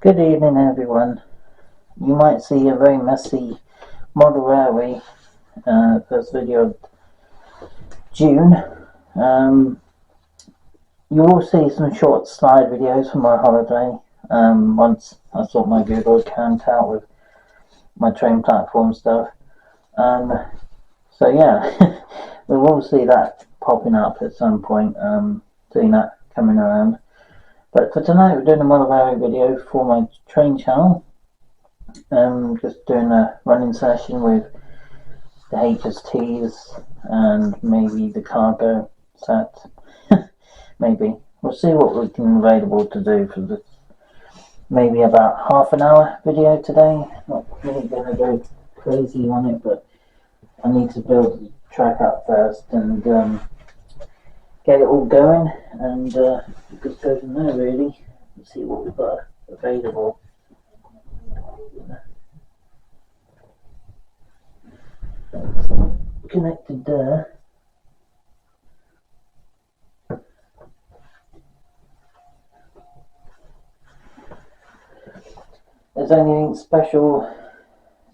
Good evening, everyone. You might see a very messy model railway first video of June. You will see some short slide videos from my holiday. Once I sort my Google account out with my train platform stuff. So yeah, we will see that popping up at some point. Seeing that coming around. But for tonight, we're doing a model railway video for my train channel. Just doing a running session with the HSTs and maybe the cargo set. Maybe. We'll see what we can available to do for this. Maybe about half an hour video today. Not really going to go crazy on it, but I need to build the track up first and get it all going and just go from there really. Let's see what we've got available. Connected there. Is anything special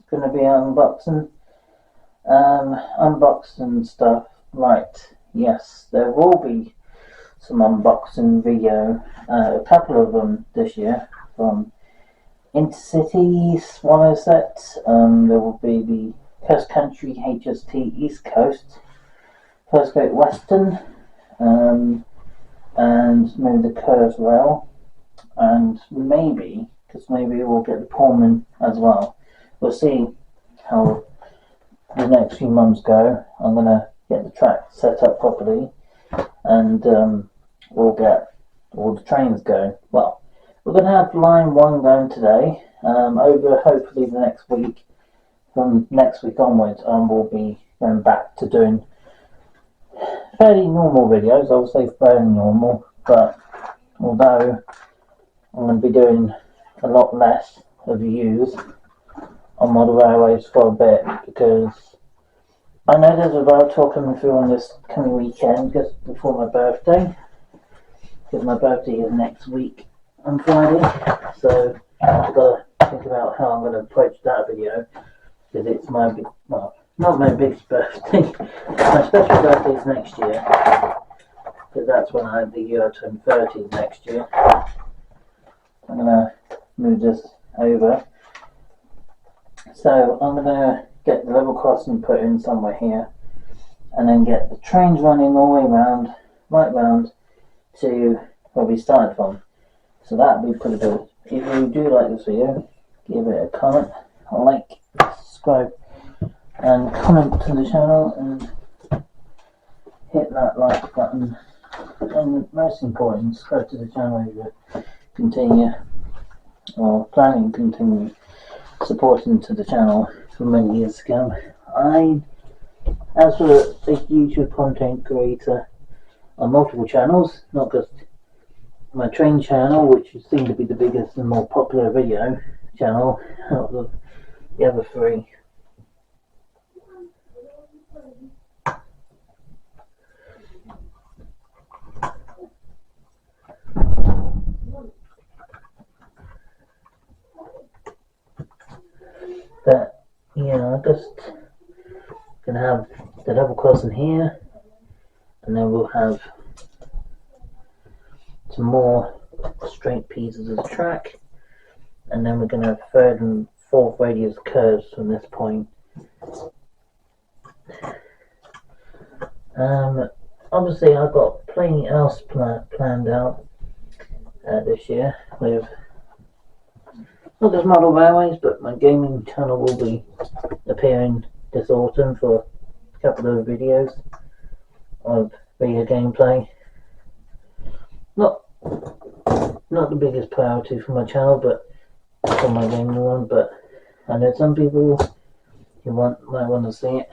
going to be unboxing? Unboxing stuff. Right, yes, there will be some unboxing video. A couple of them this year from Intercity Swallow set. There will be the Coast Country HST East Coast, First Great Western, and maybe the Kurzweil, and maybe we'll get the Pullman as well. We'll see how the next few months go. I'm going to get the track set up properly and we'll get all the trains going. Well, we're going to have line 1 going today. Over hopefully the next week, from next week onwards, we'll be going back to doing fairly normal videos. I would say fairly normal, but although I'm going to be doing a lot less of views on model railways for a bit, because I know there's a rail tour coming through on this coming weekend just before my birthday, because my birthday is next week on Friday, so I've got to think about how I'm going to approach that video, because it's my big, well, not my biggest birthday, my special birthday is next year, because that's when the year I turn 30 next year. I'm going to move this over. So I'm going to get the level crossing put in somewhere here, and then get the trains running all the way around, right round to where we started from. So that'll be pretty good. If you do like this video, give it a comment, like, subscribe, and comment to the channel, and hit that like button. And most important, subscribe to the channel if you continue or planning to continue supporting to the channel for many years to come. As for a YouTube content creator on multiple channels, not just my train channel, which seems to be the biggest and more popular video channel out of the other three. But yeah, I'm just gonna have the level crossing here, and then we'll have some more straight pieces of the track, and then we're gonna have third and fourth radius curves from this point. Obviously I've got plenty else planned out this year with not just model railways, but my gaming channel will be appearing this autumn for a couple of videos of video gameplay. Not the biggest priority for my channel, but for my gaming one. But I know some people who might want to see it,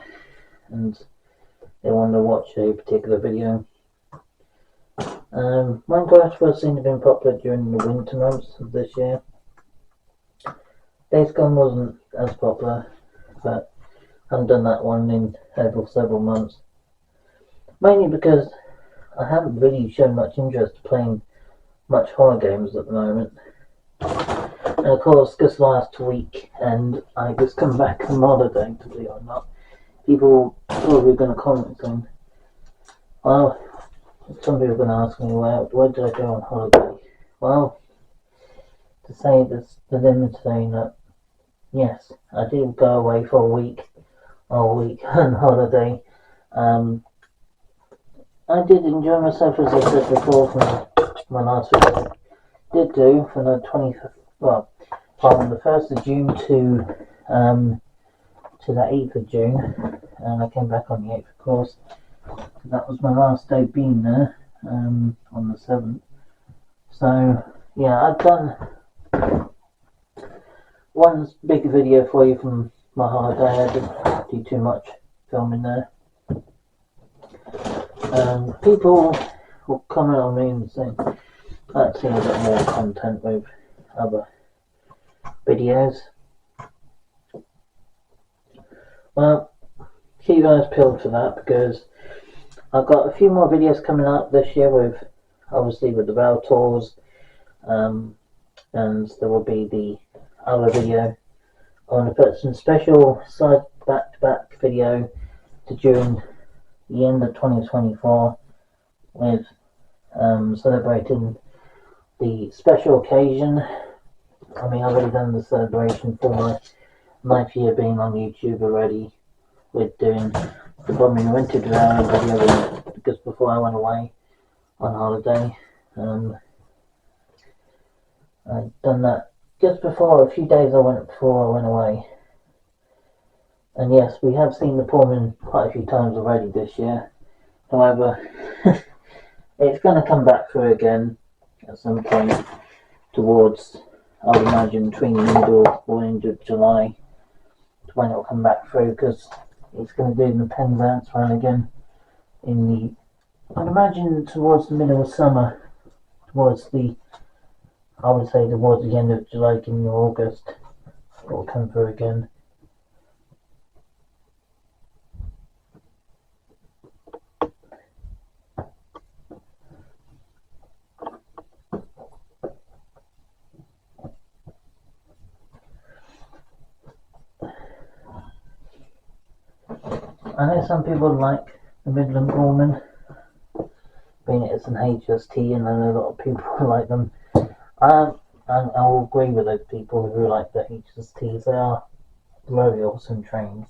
and they want to watch a particular video. Minecraft was seen to have been popular during the winter months of this year. Days Gone wasn't as popular, but I haven't done that one in several months. Mainly because I haven't really shown much interest playing much horror games at the moment. And of course, just last week, and I just come back from holiday, to believe it or not. People probably going to comment saying, well, some people are going to ask me, well, where did I go on holiday? Well, to say this, the limit saying that, yes, I did go away for a week on holiday. I did enjoy myself, as I said before, from my last video. Did do from the 25th, well, from the 1st of June to the 8th of June, and I came back on the 8th, of course. That was my last day being there, on the 7th. So, yeah, I've done one big video for you from my holiday. I didn't do too much filming there. People will comment on me and say, I'd see a bit more content with other videos. Well, keep your eyes peeled for that, because I've got a few more videos coming up this year with, obviously, with the rail tours, and there will be the other video. I want to put some special side back-to-back video to during the end of 2024 with celebrating the special occasion. I mean, I've already done the celebration for my 9th year being on YouTube already, with doing the Bombing Winter Rail video just before I went away on holiday. I'd done that just before, a few days before I went away. And yes, we have seen the Pullman quite a few times already this year. However, it's going to come back through again at some point towards, I would imagine, between the middle or end of July, when it will come back through, because it's going to do the Penzance run again in the, I'd imagine, towards the middle of summer, towards the, I would say towards the end of July, beginning of August, it will come through again. I know some people like the Midland Pullman, being it's an HST, and I know a lot of people like them. I will agree with those people who like the HSTs. They are very awesome trains.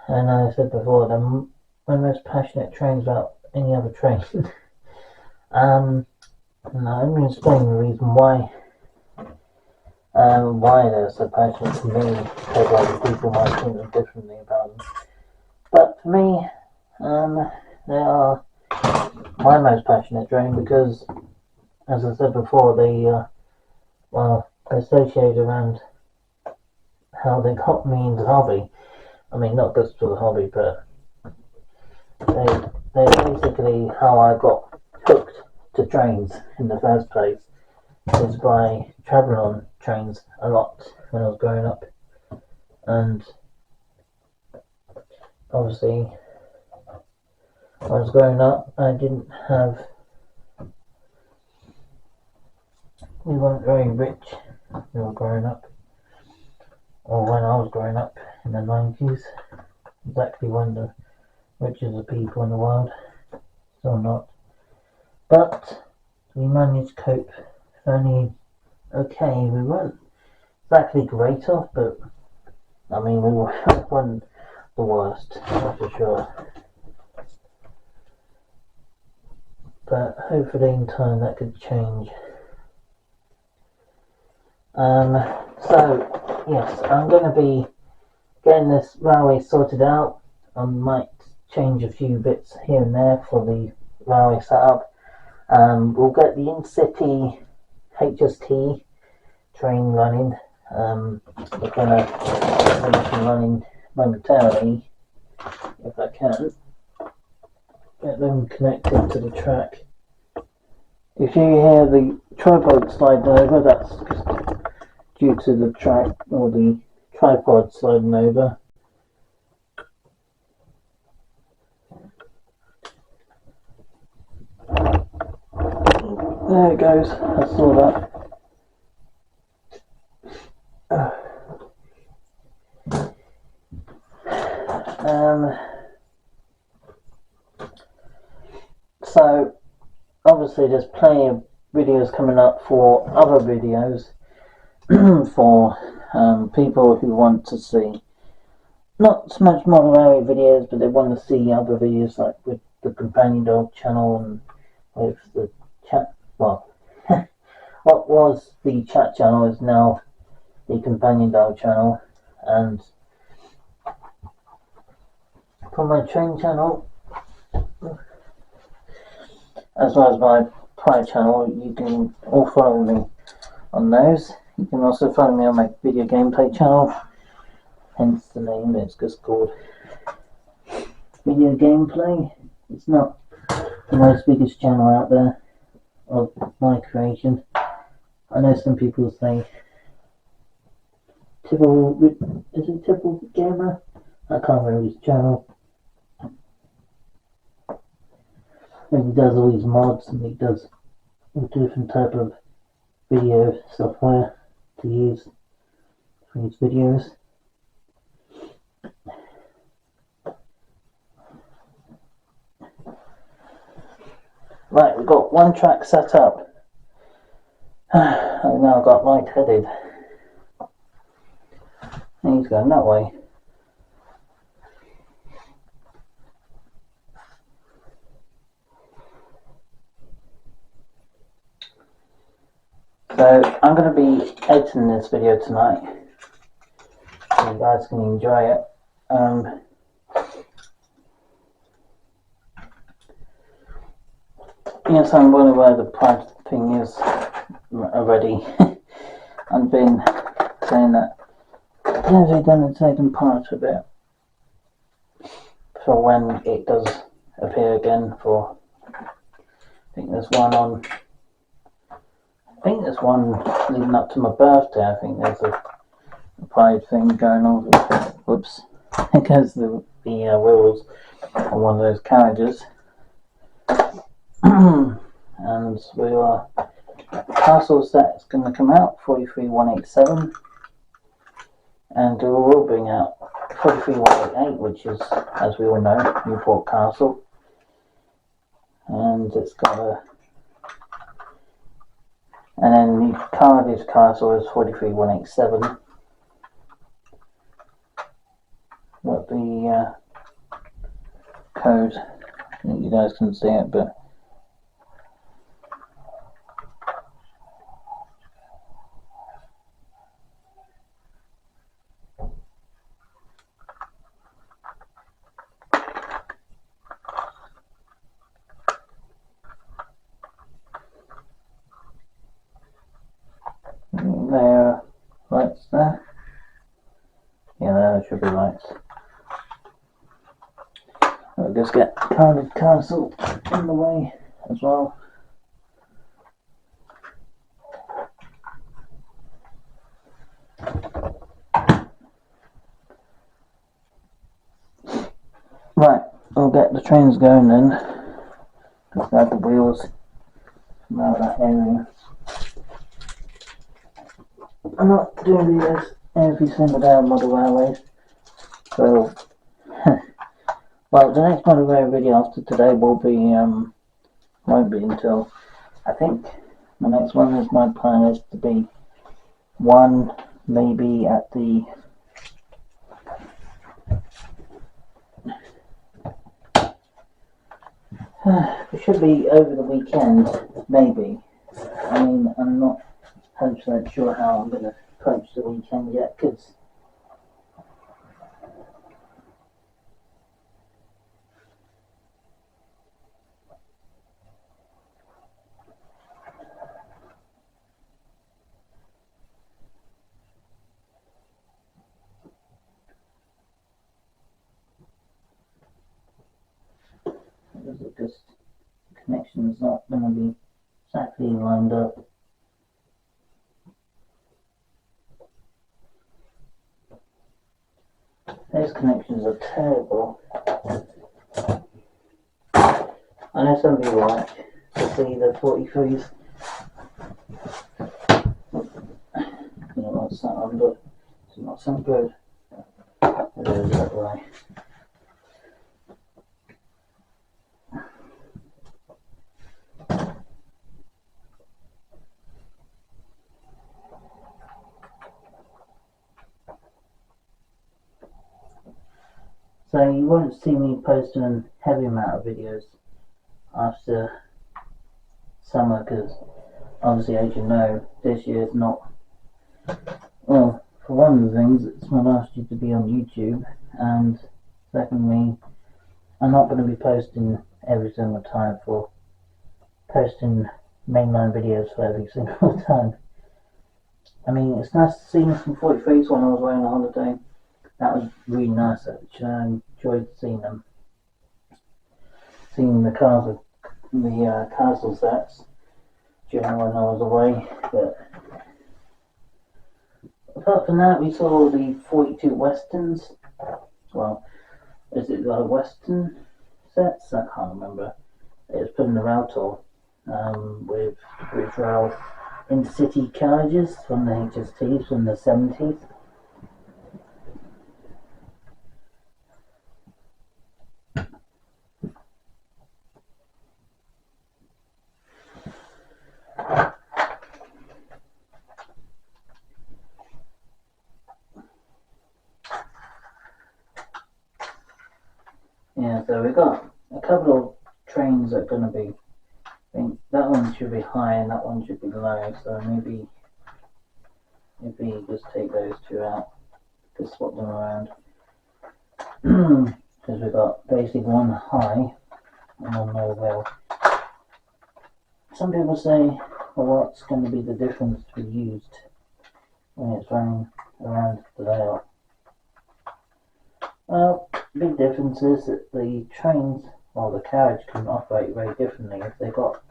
And as I said before, they're my most passionate trains about any other train. And I'm going to explain the reason why they're so passionate to me, because other people might think differently about them. But for me, they are my most passionate train because, as I said before, they're associated around how they got me into the hobby. I mean, not just for the hobby, but they're basically how I got hooked to trains in the first place, is by travelling on trains a lot when I was growing up. And obviously, when I was growing up, we weren't very rich when we were growing up, or when I was growing up in the 90s, exactly when the richest of people in the world, still not. But we managed to cope fairly okay. We weren't exactly great off, but I mean, we weren't the worst, that's for sure. But hopefully in time that could change. So yes, I'm going to be getting this railway sorted out. I might change a few bits here and there for the railway setup. We'll get the Intercity HST train running. We're going to finish running momentarily, if I can. Get them connected to the track. If you hear the tripod sliding over, that's just due to the track or the tripod sliding over. There it goes, I saw that. So obviously there's plenty of videos coming up for other videos for people who want to see not so much model area videos, but they want to see other videos like with the companion dog channel and with the chat. Well, what was the chat channel is now the companion dog channel, and for my train channel as well as my private channel, you can all follow me on those. You can also follow me on my video gameplay channel, hence the name. It's just called Video Gameplay. It's not the most biggest channel out there of my creation. I know some people say Tibble, is it Tibble Gamer? I can't remember his channel. And he does all these mods and he does all different type of video software to use for his videos. Right, we've got one track set up. And now I've got light-headed. And he's going that way. So I'm going to be editing this video tonight, so you guys can enjoy it. Yes, I'm well aware the private thing is already. I've been saying that they're going to take part of it for when it does appear again. For I think there's one leading up to my birthday. I think there's a pride thing going on. Whoops, because the wheels on one of those carriages. And we are Castles that's going to come out 43187, and we will bring out 43188, which is, as we all know, Newport Castle, and it's got and then the Cardiff Castle is 43187. Got the code, you guys can see it, but there, lights there. Yeah, there should be lights. We'll just get Cardiff Castle in the way as well. Right, we'll get the trains going then. Just grab the wheels from out that area. I'm not doing these every single day on Model Railways. So, well, the next Model Railway video after today will be, won't be until, I think, the next one is my plan is to be one, maybe at the, it should be over the weekend, maybe. I mean, I'm not 100% sure how I'm going to approach the weekend yet, because just the connection's not going to be exactly lined up. Those connections are terrible. I know some people like to see the 43s. You know what's that on, but it's not so good. It is that way. So you won't see me posting a heavy amount of videos after summer, because obviously, as you know, this year is not, well, for one of the things, it's my last year to be on YouTube, and secondly, I'm not going to be posting every single time for posting mainline videos for every single time. I mean, it's nice to see some 43s when I was away on holiday. That was really nice, actually. I enjoyed seeing them. Seeing the cars, the castle sets during when I was away. But apart from that, we saw the 42 Westerns. Well, is it the Western sets? I can't remember. It was put in the rail tour with British Rail intercity carriages from the HSTs from the 70s. Yeah, so we've got a couple of trains that are going to be, I think that one should be high and that one should be low, so maybe just take those two out, just swap them around. Because we've got basically one high and one low rail. Some people say, well, what's going to be the difference to be used when it's running around the layout? Well, big difference is that the trains, or the carriage, can operate very differently. If they've got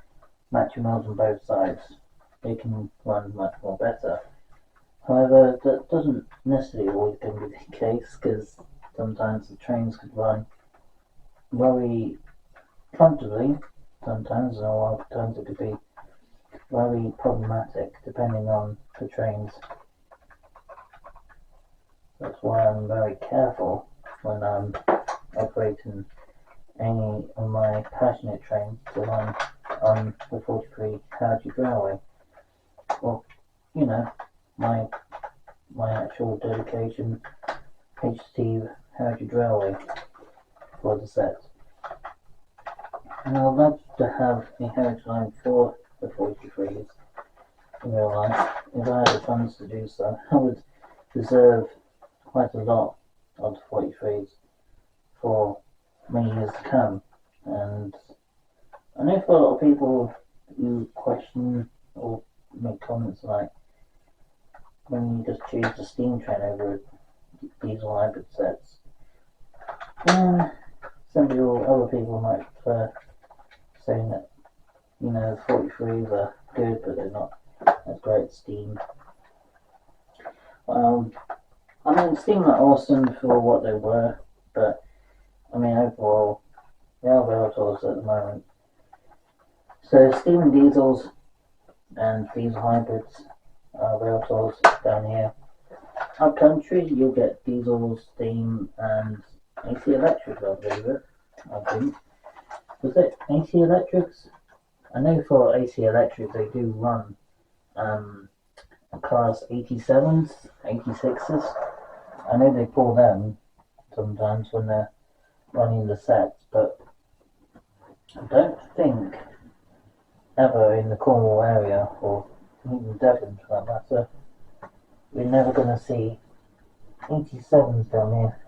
matching wheels on both sides, they can run much more better. However, that doesn't necessarily always going to be the case, because sometimes the trains could run very comfortably, sometimes, or other times it could be very problematic depending on the trains. That's why I'm very careful when I'm operating any of my passenger trains to run on the 43 Harrogate Railway. Well, you know, my actual dedication HT Harrogate Railway for the set. And I'd love to have a Harrogate line for the 43s in real life. If I had the funds to do so, I would reserve quite a lot of the 43s for many years to come. And I know for a lot of people who question or make comments like, when you just choose the steam train over diesel hybrid sets, some people, other people might prefer saying that, you know, 43s are good, but they're not as great as steam. I mean, steam are awesome for what they were, but I mean, overall, they are rail tours at the moment. So steam and diesels and diesel hybrids are rail tours down here. Up country, you'll get diesel, steam, and AC electric, I believe it. I think. Was it AC electrics? I know for AC electric they do run class 87s, 86s. I know they pull them sometimes when they're running the sets, but I don't think ever in the Cornwall area, or even Devon for that matter, we're never going to see 87s down here.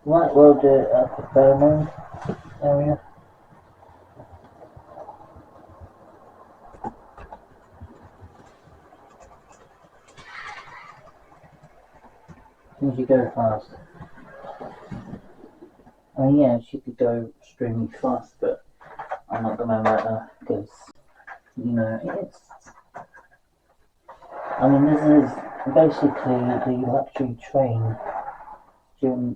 Might well do it at the Fairmont area. As you go fast. I mean, yeah, she could go extremely fast, but I'm not gonna let her, because, you know, I mean, this is basically the luxury train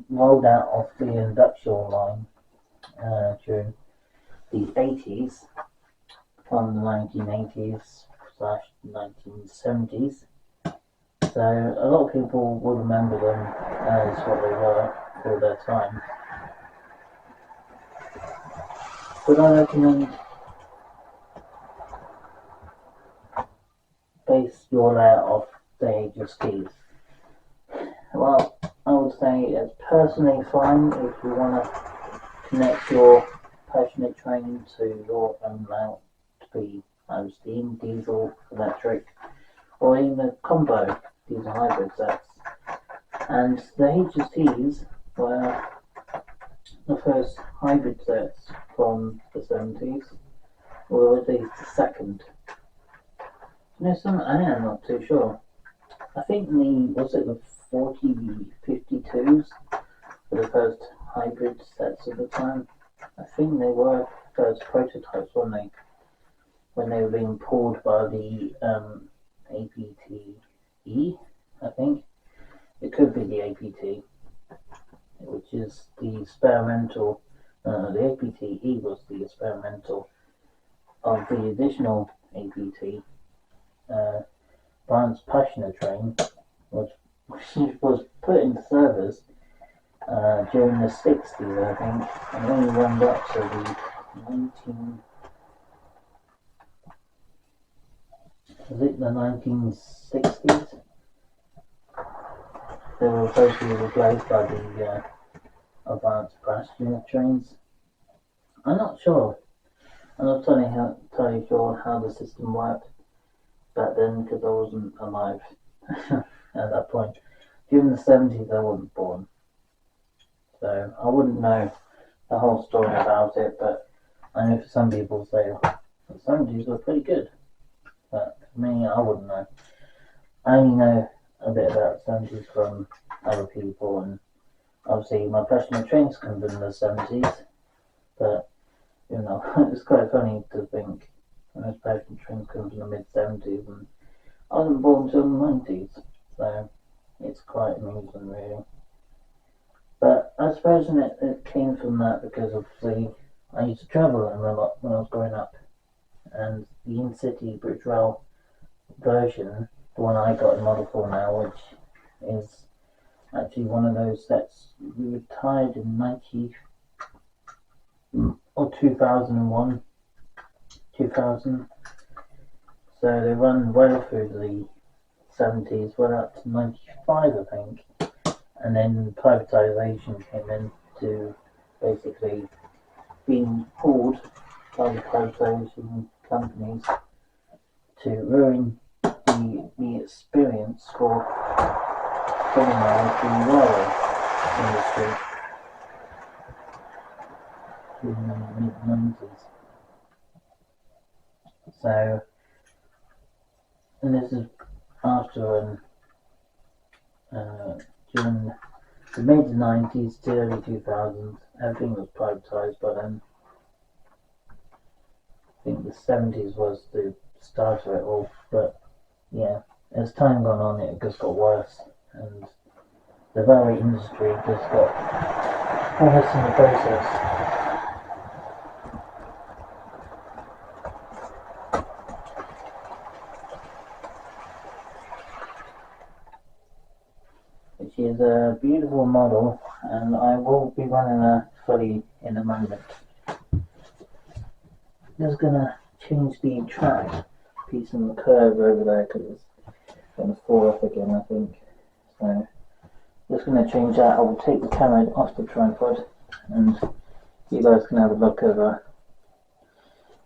rolled out of the industrial line during the 80s, from the 1980s / 1970s. So a lot of people will remember them as what they were for their time. But I recommend base your layout off the HSTs. Well, I would say it's personally fine if you want to connect your passionate train to your own mount to be steam, diesel, electric, or even a combo diesel hybrid sets. And the HSTs were the first hybrid sets from the 70s, or at least the second. I am not too sure. I think the 4052s were the first hybrid sets of the time. I think they were first prototypes, weren't they? When they were being pulled by the APTE, I think. It could be the APT, which is the experimental. The APTE was the experimental of the additional APT. Barnes Passenger Train, which was put into service during the 60s, I think, and only runs up to the 1960s? They were supposed to be replaced by the advanced passenger trains. I'm not sure. I'm not entirely sure how the system worked back then because I wasn't alive at that point. During the 70s, I wasn't born, so I wouldn't know the whole story about it. But I know for some people say the 70s were pretty good, but for me, I wouldn't know. I only know a bit about the 70s from other people, and obviously my passionate trains come from the 70s, but you know, it's quite funny to think most passionate trains come from the mid-70s, and I wasn't born until the 90s, so it's quite amusing, really. But I suppose it came from that because obviously I used to travel a lot when I was growing up, and the in-city British Rail version, the one I got in Model 4 now, which is actually one of those sets we retired in 2001, 2000. So they run well through the 70s, well up to 95, I think. And then privatisation came in to basically being pulled by the privatisation companies to ruin the experience for someone else in the railway industry in the mid-90s. So, and this is after during the mid-90s to early 2000s, everything was privatised by then. I think the 70s was the start of it all, but yeah, as time gone on, it just got worse, and the railway industry just got worse in the process. Which is a beautiful model, and I will be running a fully in a moment. Just gonna change the track piece on the curve over there because it's gonna fall off again, I think. So just gonna change that. I will take the camera off the tripod, and you guys can have a look over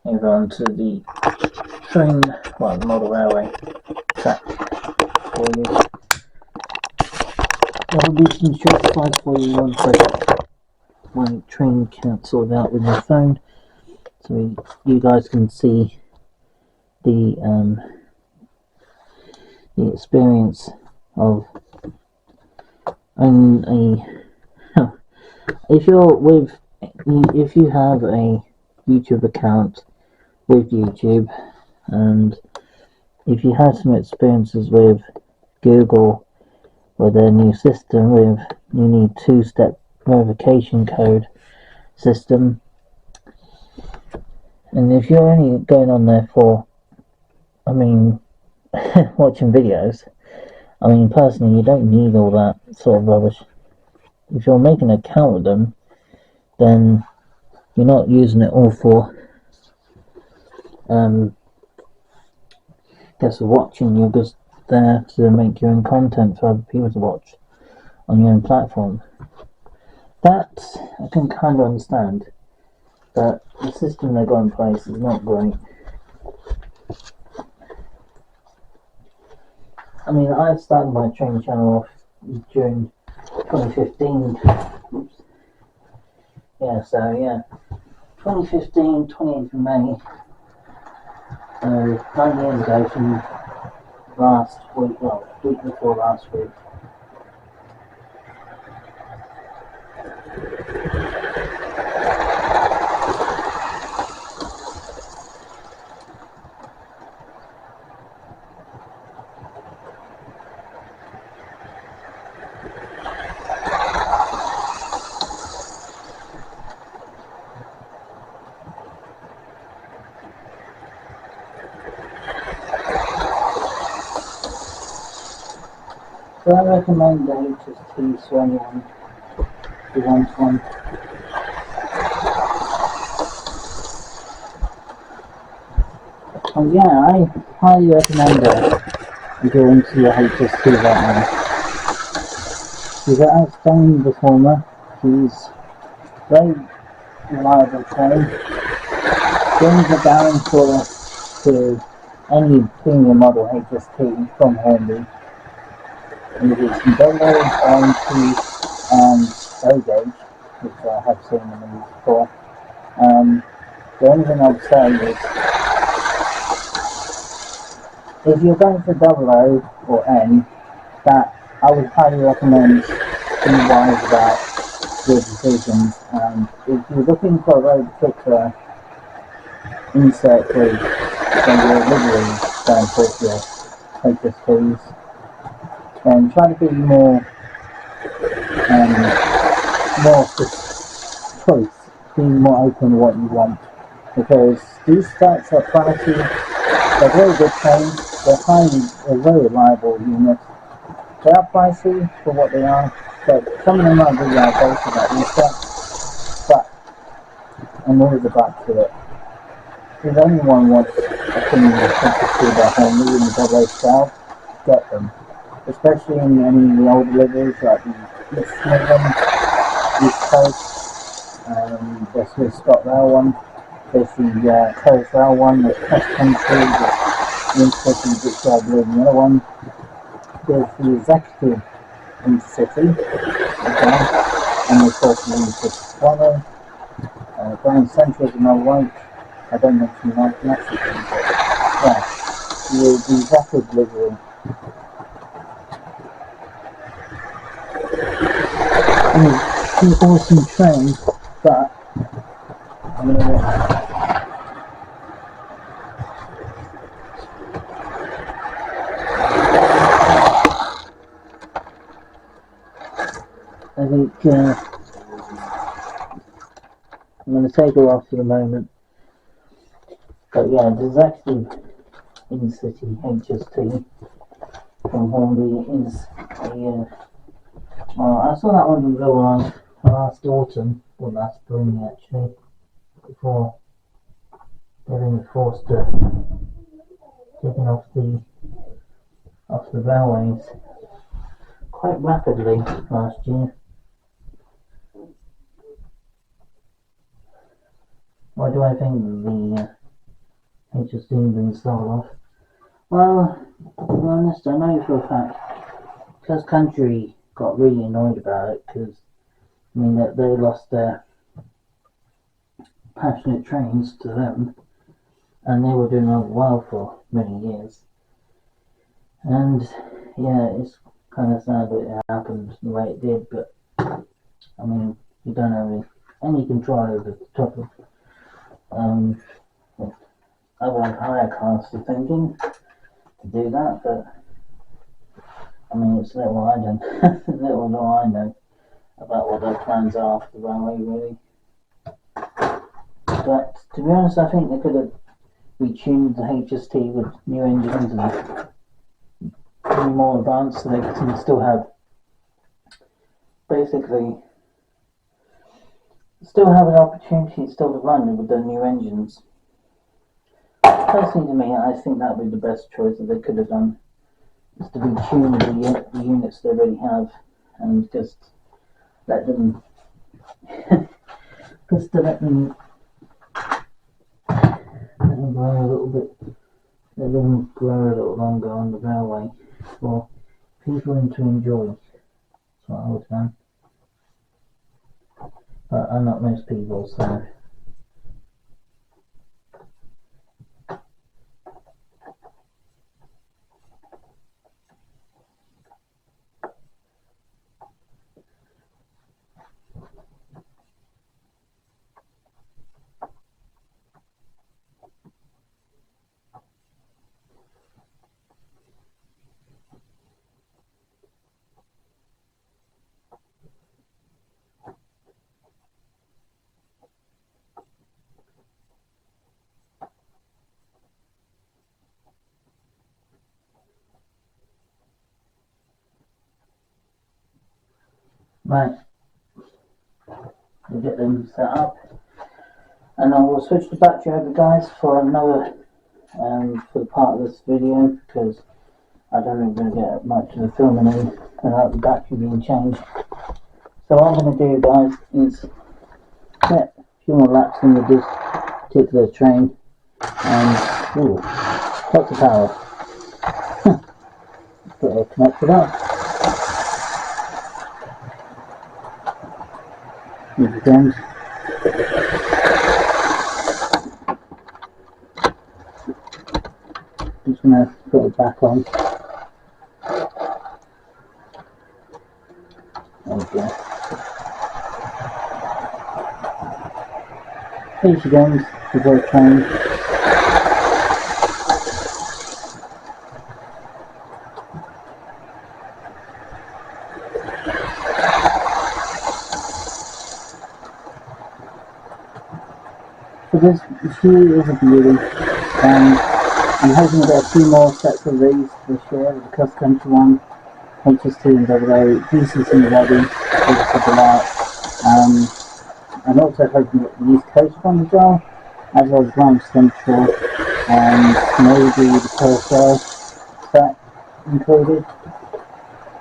onto the train, well, the model railway track for you. I'll do some short slides for you once I get my train count sorted out with my phone, so you guys can see the experience of if you have a YouTube account with YouTube, and if you have some experiences with Google with their new system with you need two-step verification code system, and if you're only going on there for watching videos, personally you don't need all that sort of rubbish. If you're making an account with them, then you're not using it all for just watching. You're just there to make your own content for other people to watch. on your own platform. That I can kind of understand, but the system they got in place is not great. I mean, I started my training channel off during 2015. Oops. Yeah, so yeah, 2015, 28th of May. 9 years ago from last week, well, week before last week. So I recommend the HST to anyone who wants one. And yeah, I highly recommend it if you're into your HST right now. She's an outstanding performer. She's very reliable train. Brings a balance to any premium model HST from Hornby. And it is Dolo, OMT and O-Gauge, which I have seen in them before. The only thing I'd say is, if you're going for double O or N, that I would highly recommend being wise about your decisions. If you're looking for a very particular insert group, then you're literally going for your HSTs, then try to be more choice, being more open to what you want, because these stats are pricey. They're very good trains, they're very reliable units. They are pricey for what they are, but some of them are really outdated at these stats, and there is a but to it. If anyone wants a premium HST by Hornby in the double scale, get them. Especially in any of the old deliveries like the East Midlands, East Coast, the Swiss Scot Rail one, there's the Coast Rail one, there's Cross Country, the Intercity, which I believe in the other one, there's the Executive Intercity, okay, and of course the Intercity Swallow, Grand Central is another one, I don't mention that massively, but yeah, the Executive delivery. Two awesome trains, but I think I'm going to take her off for the moment. But yeah, there's actually Intercity HST from Hornby is a I saw that one go on last autumn, or last spring actually, before they've been forced to taken off the railways quite rapidly last year. Why do I think the HST has been sold off? Well, to be honest, I know for a fact Cross Country got really annoyed about it because I mean that they lost their passionate trains to them, and they were doing well for many years. And yeah, it's kind of sad that it happened the way it did, but I mean, you don't have any control over the top of other higher casts are thinking to do that, but I mean, it's little I don't, little do I know about what their plans are for the railway, really. But to be honest, I think they could have retuned the HST with new engines and be more advanced, so they can still have basically an opportunity still to run with the new engines. Personally, to me, I think that would be the best choice that they could have done, is to retune the units they already have and just let them just to let them grow a little bit, let them grow a little longer on the railway for people to enjoy. That's what I would say. But I'm not most people, so. Right, we'll get them set up, and I will switch the battery over, guys, for another for the part of this video, because I don't think we're going to get much of the filming in without the battery being changed. So what I'm going to do, guys, is get a few more laps in with this particular train, and lots of power. Get it connected up. Here it comes. Just going to put it back on. There we go. Here she goes, the great train. So this here is a beauty, and I'm hoping to get a few more sets of these this year, the cross country one, HS2 and AA, DCC ready, I'm also hoping that the East Coast one as well as Grand Central, and maybe the Carousel set included.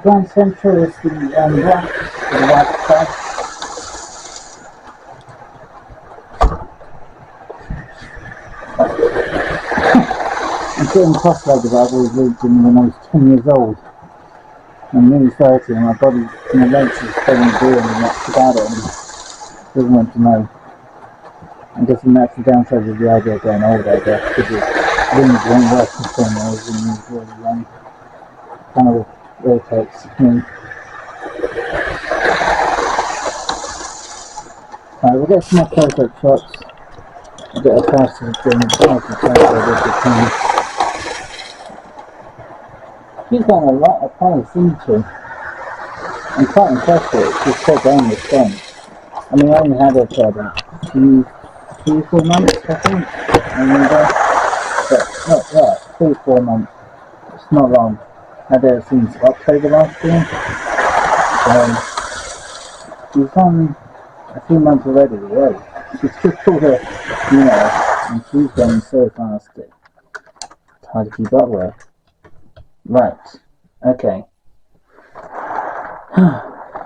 Grand Central is the black, with the white stuff. I'm getting cross-legged about these leads when I was 10 years old. I'm nearly 30 and my body, my legs is starting to do and that's about it and doesn't want to know. I'm guessing that's the downside of the idea of getting older, I guess, because your limbs won't work the same way as when you're really young. Kind of irritates me. Alright, we'll get some more close-up shots. A bit of faster than she's got a lot of polish into. I'm quite impressed with it. She's so down the front. I mean, I only had her for about 3 or 4 months, I think. But not that, 3 or 4 months. It's not long. I had her since October last year. So she's on a few months already, really. She's just called her, and she's going so fast. It's hard to keep up with. Right, okay.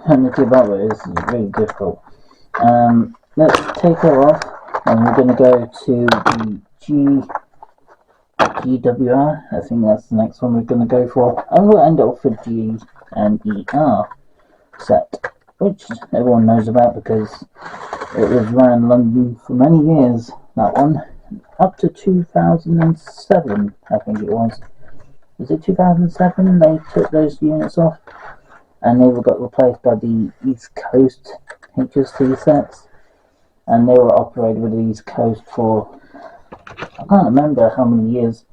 Having to keep up with this is really difficult. Let's take her off, and we're going to go to the GWR. I think that's the next one we're going to go for. And we'll end up with G and ER set, which everyone knows about because it was around London for many years, that one. Up to 2007, I think it was. Was it 2007 they took those units off? And they got replaced by the East Coast HST sets. And they were operated with the East Coast for, I can't remember how many years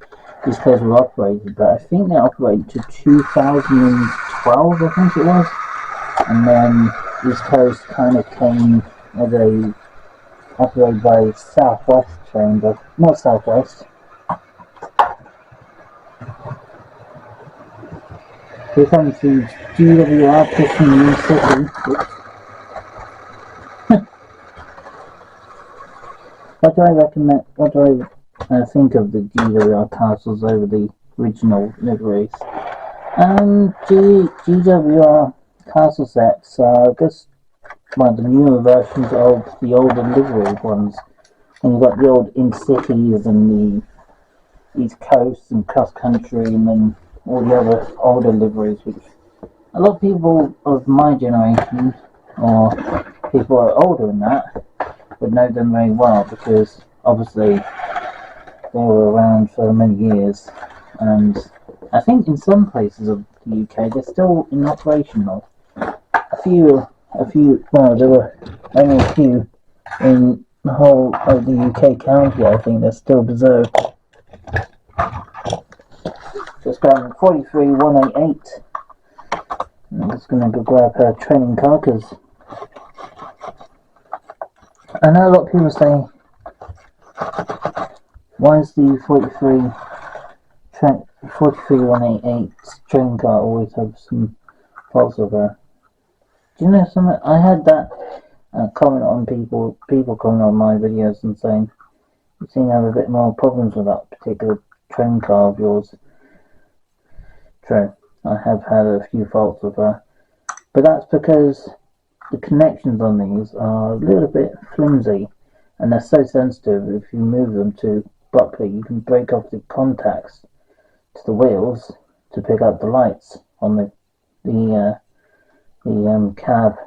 East Coast were operated, but I think they operated to 2012, I think it was. And then East Coast kind of came as a operated by Southwest train, but not Southwest. Here comes the GWR pushing New City. What do I recommend? What do I think of the GWR castles over the original liveries? GWR castle sets are just one of the newer versions of the older livery ones. And you've got the old in-cities and the East Coast and cross country, and then all the other older liveries, which a lot of people of my generation, or people who are older than that, would know them very well, because obviously they were around for many years, and I think in some places of the UK they're still in operation now. Well, there were only a few in the whole of the UK county, I think, they're still preserved. Just going 43188. I'm just going to go grab her training car, because I know a lot of people say, why is the 43188 training car always have some faults of her? Do you know something? I had that comment on people comment on my videos and saying you seem to have a bit more problems with that particular training car of yours. True, I have had a few faults with her, but that's because the connections on these are a little bit flimsy, and they're so sensitive. If you move them too abruptly, you can break off the contacts to the wheels to pick up the lights on the cab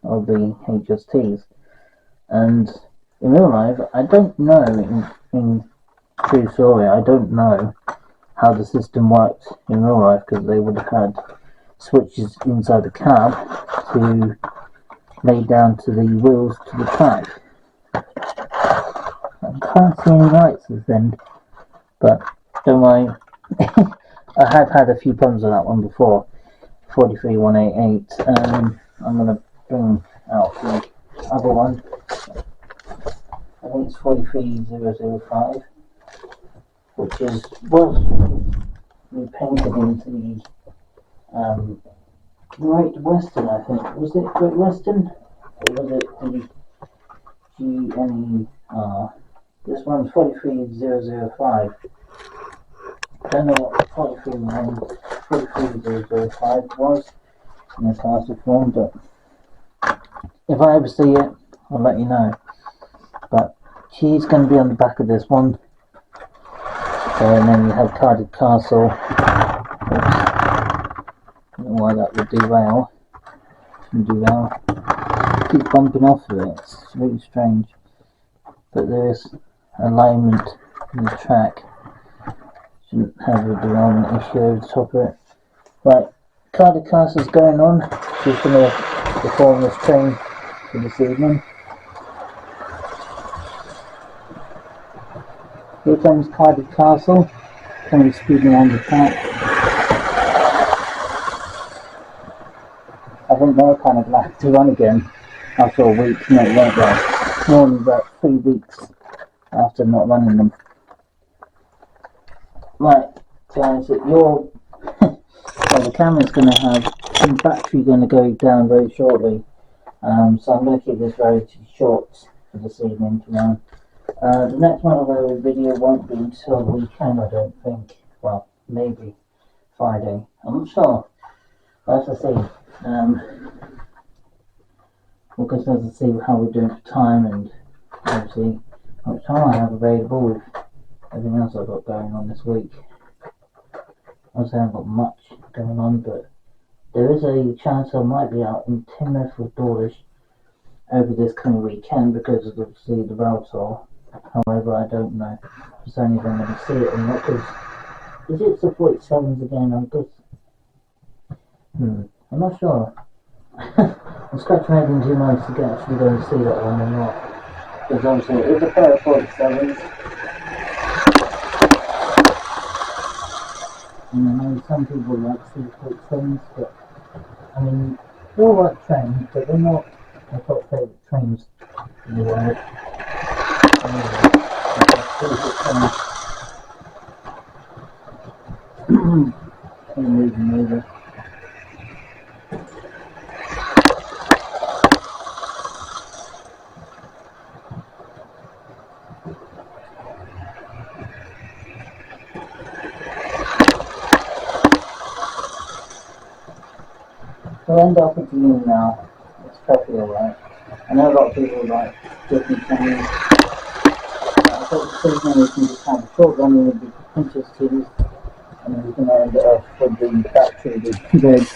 of the HSTs. And in real life, I don't know, in true story, I don't know how the system worked in real life, because they would have had switches inside the cab to lay down to the wheels to the track. I can't see any lights this end, but don't worry. I have had a few problems with that one before. 43188. I'm going to bring out the other one. I think it's 43005, which was repainted into the Great Western, I think. Was it Great Western? Or was it the GNER? This one's 43005. I don't know what 43005 was in the castle form, but if I ever see it, I'll let you know. But she's going to be on the back of this one. And then you have Cardiff Castle. Oops. I don't know why that would derail. Keep bumping off of it. It's really strange. But there's alignment in the track. Shouldn't have a derailment issue over the top of it. Right, Cardiff Castle's going on. She's going to perform this train for this evening. Here comes Cardiff Castle, coming speeding on the track. I think they're kind of glad to run again after a week, not like that. More than about 3 weeks after not running them. Right, guys, well, the camera's going to have some battery going to go down very shortly, so I'm going to keep this very short for this evening to run. The next one of our video won't be until the weekend, I don't think. Well, maybe Friday. I'm not sure. Let's see. We'll just have to see how we're doing for time, and obviously how much time I have available with everything else I've got going on this week. Obviously I haven't got much going on, but there is a chance I might be out in Teignmouth with Dawlish over this coming weekend, because of obviously the rail tour. However, I don't know if I'm going to see it or not, because is it the 47s again? I'm not sure. I'm scratching my head in 2 months to get actually going to see that one or not, because obviously it is a pair of 47s. And I know some people like to see 47s, but I mean, they're all right trains, but they're not my top favourite trains in the world. Over. We'll end up with you now. It's perfectly alright. I know a lot of people like different things. I thought the thing is you just have a short run with the Pinterest tools, and then you can end it off with the battery, the goods,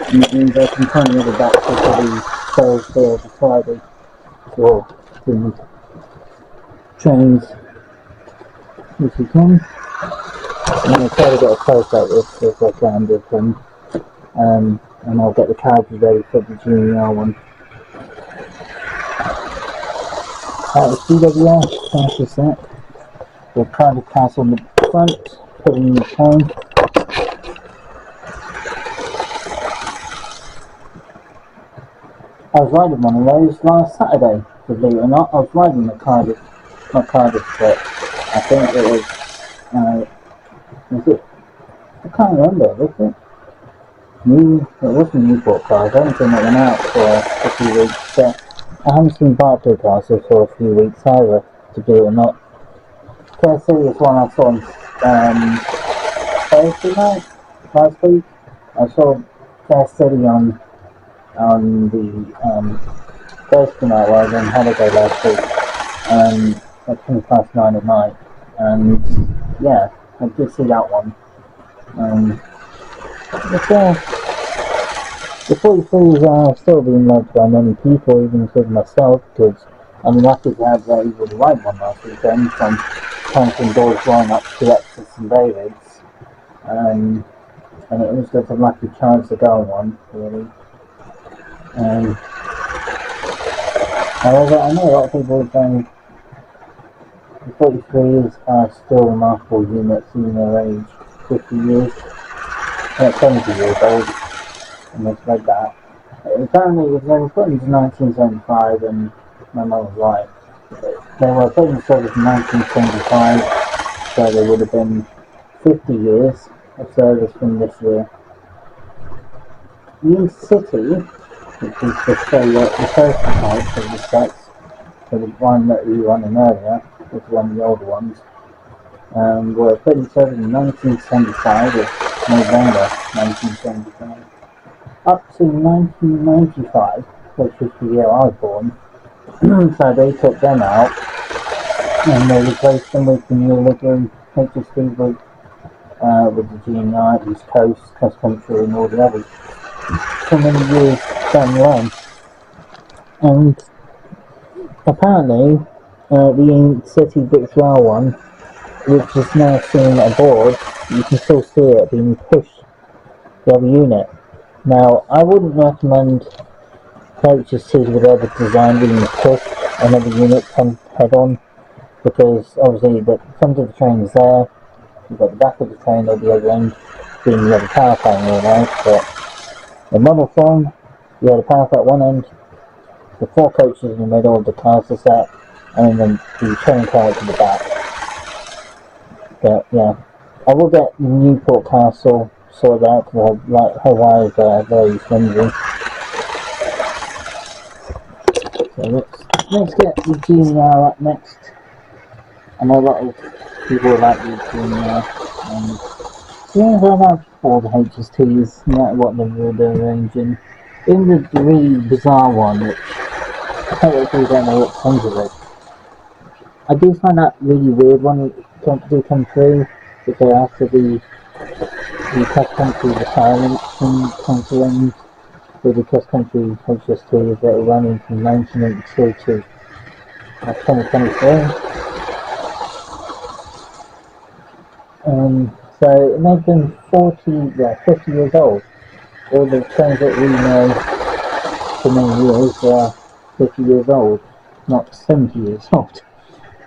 and it means I can find the other battery for the Thursday or the Friday, or the trains, if you can. And I'll try to get a close out with if I can with them. And I'll get the characters ready for the junior one. That was DWS, finish that. We'll kind of pass on the front, put in the phone. I was riding one of those last Saturday, believe it or not. I was riding my Cardiff trip. I think it was it? I can't remember, was it? It wasn't Newport cars, I haven't seen that one out for a few weeks, but I haven't seen Barclay cars for a few weeks either, to believe it or not. First serious one I saw on Thursday night, last week. I saw Fair City on the Thursday night while I was on holiday last week, at 9:20 at night, and yeah, I did see that one. The 43s are still being loved by many people, even including myself, because I'm lucky to have that even right one last weekend from Thompson Doors going up to Lexus and David's, and it was just a lucky chance to go on one, really. However, I know a lot of people are saying the 43s are still remarkable units in their age, 50 years, 70 years old. And it's like that. Apparently, they were put into 1975, and my mum was right. They were put in service in 1975, so they would have been 50 years of service from this year. The Intercity, which is the first type of the sets, so the one that we were running earlier, was one of the older ones, were put in service in 1975, November 1975. Up to 1995, which was the year I was born, so they took them out and they replaced them with the new livery HSD with the GNI, East Coast, Cross Country, and all the others. So many years down the line, and apparently the City Victoire one, which is now seen aboard, you can still see it being pushed the other unit. Now, I wouldn't recommend HSTs with other design being pushed another unit come head on, because obviously the front of the train is there, you've got the back of the train at the other end being the other power plane, alright, but the Model 4, you had a power at one end, the 4 coaches in the middle of the Castle set, and then the train car to the back. But yeah, I will get the Newport Castle sorted out because her wires are very flimsy. So let's get the GNR up next. I know a lot of people like the GNR. Yeah, I love all the HSTs, no matter what they're arranging. In the really bizarre one, which I don't know what comes of it. I do find that really weird when it come through, because after the cross-country retirement from Continent with the cross-country HSTs that are running from 1982 to 2023. So it made them 50 years old. All the trains that we know for many years are 50 years old, not 70 years old.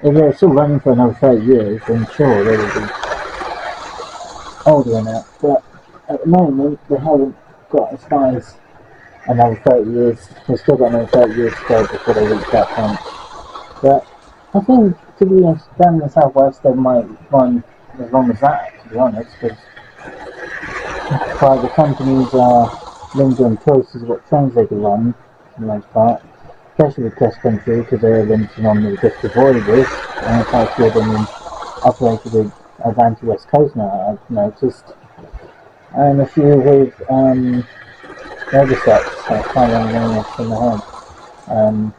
If they're still running for another 30 years, then sure they will be older than that. But at the moment, they haven't got as far as another 30 years. They've still got another 30 years to go before they reach that point. But I think, to be honest, down in the southwest, they might run as long as that, to be honest, because private companies are limited on choices of what trains they can run, for the most part, especially with cross country, because they're limited on the different voyages, and quite a few of them operated with Avanti West Coast now, I've noticed, and a few with Megasets, I can't remember the name off the my head.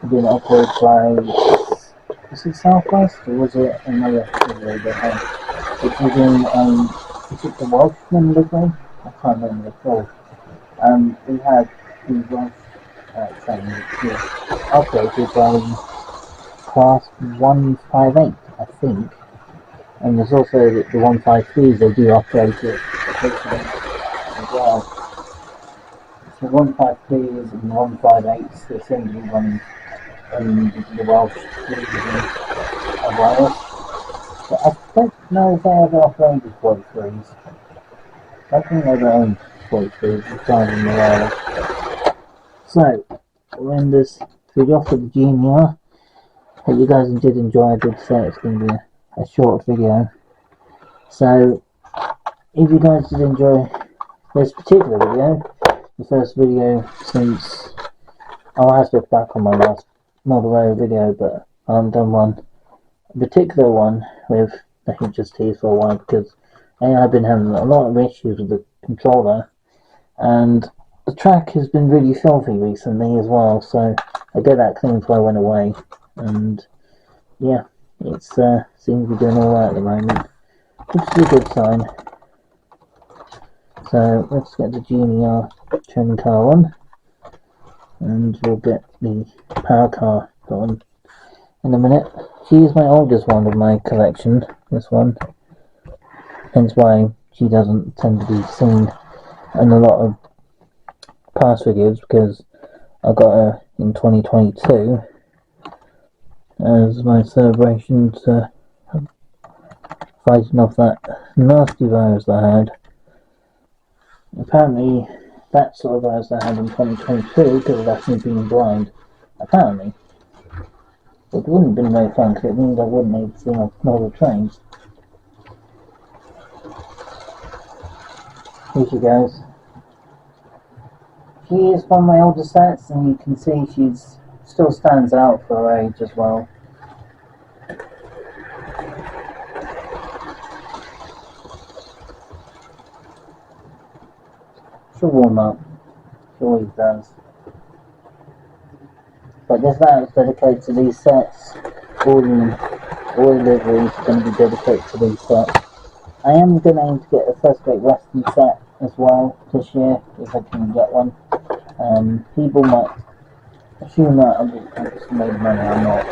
Being operated by, was it Southwest or was it another livery they had? Which was in, is it the Welshman livery? I can't remember the call. We had the Welsh train which was operated by Class 158, I think. And there's also the 153s, they do operate it as well. So 153s and 158s, they seem to be running the Welsh region of Wales. But I don't know if they ever operated 43s. I think they ever owned 43s at the time in the Wales. So, we'll end this video off with the GNR. Hope you guys did enjoy. I did say it's going to be a short video. So, if you guys did enjoy this particular video, the first video since I'll have to look back on my last Model video, but I haven't done one, a particular one with the HST for a while because I've been having a lot of issues with the controller, and the track has been really filthy recently as well. So I get that clean flow went away, and yeah, it's seems to be doing alright at the moment, which is a good sign. So let's get the GNR training car on, and we'll get the power car going in a minute. She is my oldest one of my collection, this one, hence why she doesn't tend to be seen in a lot of past videos, because I got her in 2022 as my celebration to fighting off that nasty virus I had. Apparently that sort of virus I had in 2022 because of actually being blind. Apparently. It wouldn't have been very fun because it means I wouldn't be able to see my model trains. Here she goes. She is one of my older sets, and you can see she's still stands out for her age as well. She'll warm up. She always does. But this now is dedicated to these sets. All the liveries are going to be dedicated to these sets. I am going to aim to get a First Great Western set as well this year, if I can get one. People might assume that I just made money. I'm not.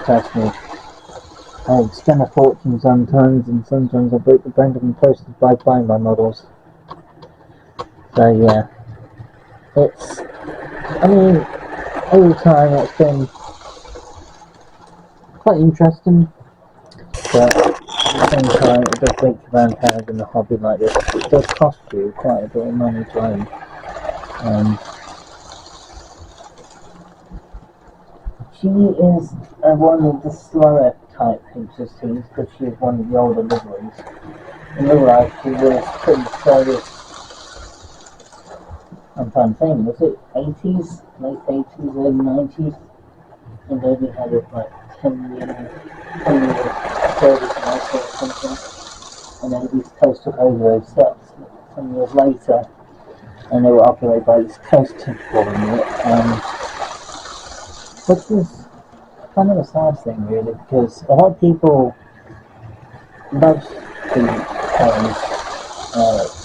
Trust me. I spend a fortune sometimes, and sometimes I break the bank and posters by buying my models. So yeah, it's, I mean, over time it's been quite interesting, but at the same time it does break your bank out in a hobby like this. It does cost you quite a bit of money to own. She is one of the slower type HSTs because she is one of the older liveries. In real life she was pretty slow. I'm trying to think, was it 80s, late 80s, early 90s? And then we had it like 10 years service or something. And then East Coast took over those sets 10 years later, and they were operated by East Coast following it. Which is kind of a sad thing really, because a lot of people love the cars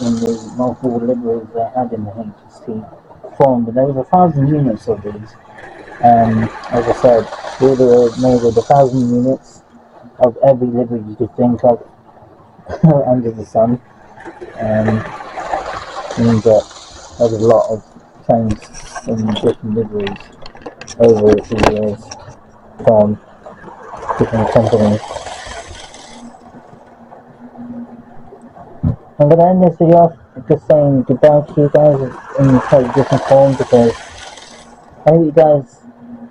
in the multiple liveries they had in the HST form, but there was 1,000 units of these. As I said, we were made with 1,000 units of every livery you could think of under the sun. Means that there was a lot of trains in different liveries over the years from different companies. I'm going to end this video off just saying goodbye to you guys in a totally different form, because I hope you guys,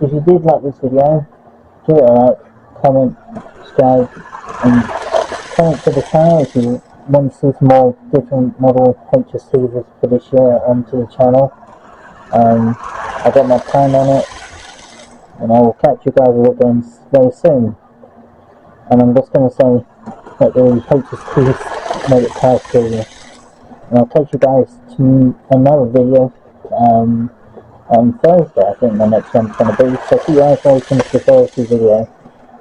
if you did like this video, give it a like, comment, subscribe, and comment to the channel if you want to see some more different model HSTs for this year onto the channel. I got my plan on it, and I will catch you guys all again very soon. And I'm just going to say that the HSTs made it past 2 years. And I'll take you guys to another video on Thursday. I think the next one's going to be. So keep your eyes open for the Thursday video,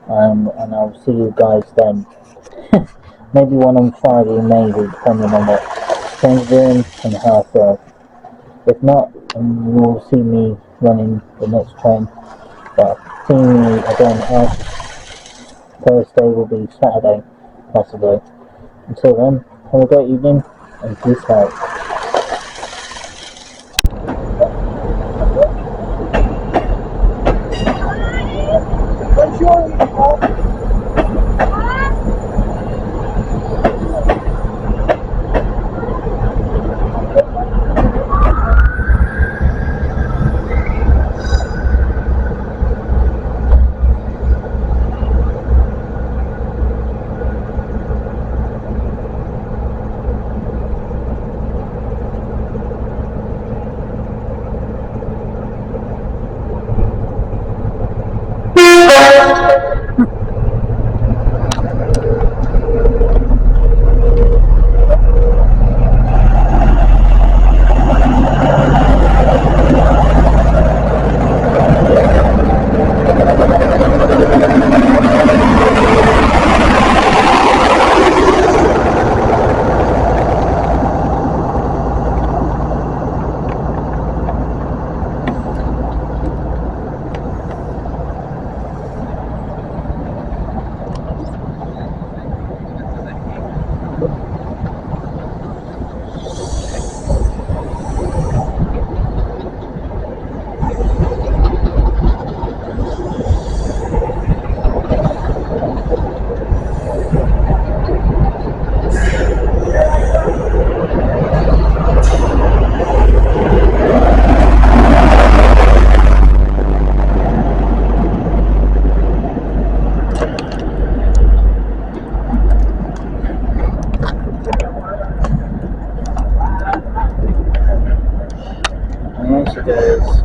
and I'll see you guys then. Maybe one on Friday, maybe, depending on what train's doing and how I feel. If not, you'll see me running the next train. But seeing me again Thursday will be Saturday, possibly. Until then, have a great evening and peace out. There she goes.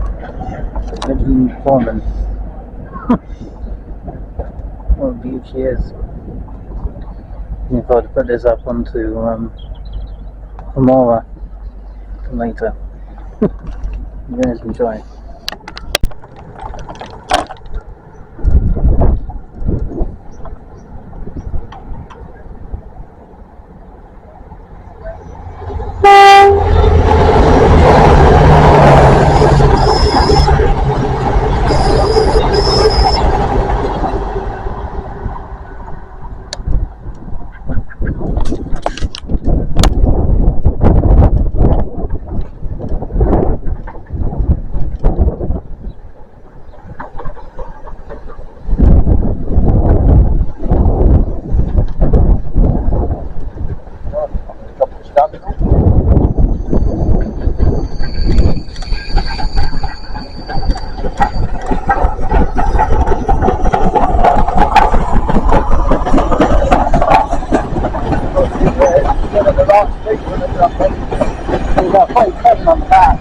Evelyn Foreman. What a beauty she is. If I'd put this up onto Amora later. You guys enjoy. We've got 47 on the back.